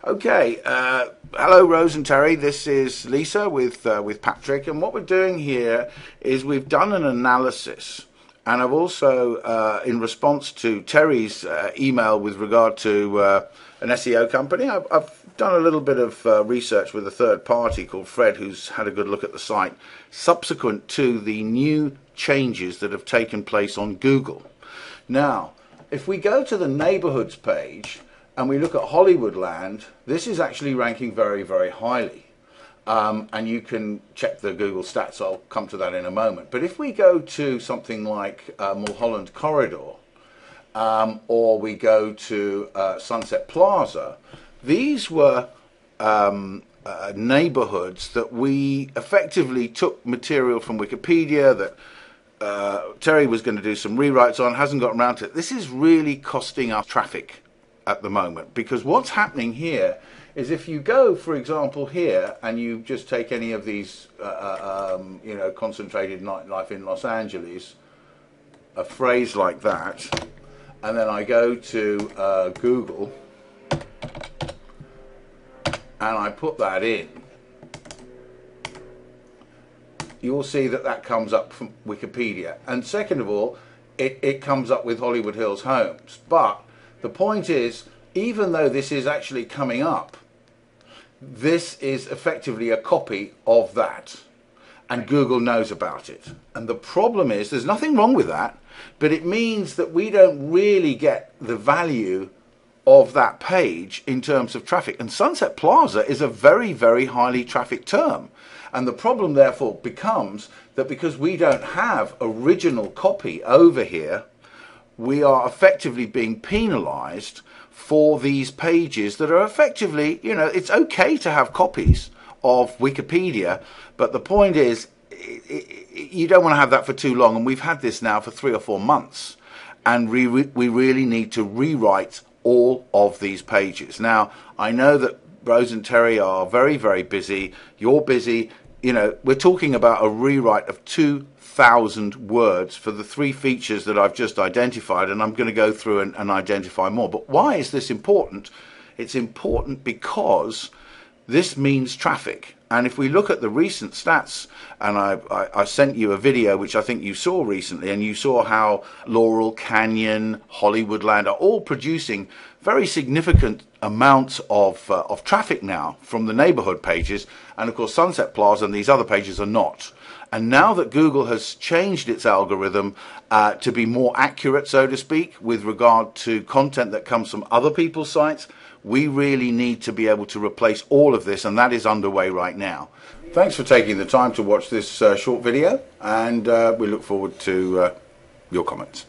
Okay, hello Rose and Terry. This is Lisa with Patrick, and what we're doing here is we've done an analysis, and I've also, in response to Terry's email with regard to an SEO company, I've done a little bit of research with a third party called Fred, who's had a good look at the site, subsequent to the new changes that have taken place on Google. Now, if we go to the neighborhoods page and we look at Hollywoodland, this is actually ranking very, very highly. And you can check the Google stats, I'll come to that in a moment. But if we go to something like Mulholland Corridor, or we go to Sunset Plaza, these were neighborhoods that we effectively took material from Wikipedia that Terry was going to do some rewrites on, hasn't gotten around to it. This is really costing us traffic at the moment, because what's happening here is if you go, for example, here and you just take any of these concentrated nightlife in Los Angeles, a phrase like that, and then I go to Google and I put that in, you'll see that that comes up from Wikipedia. And second of all, it comes up with Hollywood Hills Homes. But the point is, even though this is actually coming up, this is effectively a copy of that, and Google knows about it. And the problem is, there's nothing wrong with that, but it means that we don't really get the value of that page in terms of traffic. And Sunset Plaza is a very, very highly trafficked term. And the problem therefore becomes that because we don't have original copy over here, we are effectively being penalized for these pages that are effectively, it's okay to have copies of Wikipedia, but the point is, you don't want to have that for too long, and we've had this now for 3 or 4 months, and we really need to rewrite all of these pages. Now, I know that Rose and Terry are very, very busy. You're busy. We're talking about a rewrite of 2,000 words for the 3 features that I've just identified, and I'm going to go through and identify more. But why is this important? It's important because this means traffic. And if we look at the recent stats, and I sent you a video which I think you saw recently, and you saw how Laurel Canyon, Hollywoodland are all producing very significant amounts of traffic now from the neighborhood pages, and of course Sunset Plaza and these other pages are not. And now that Google has changed its algorithm to be more accurate, so to speak, with regard to content that comes from other people's sites, we really need to be able to replace all of this, and that is underway right now. Thanks for taking the time to watch this short video, and we look forward to your comments.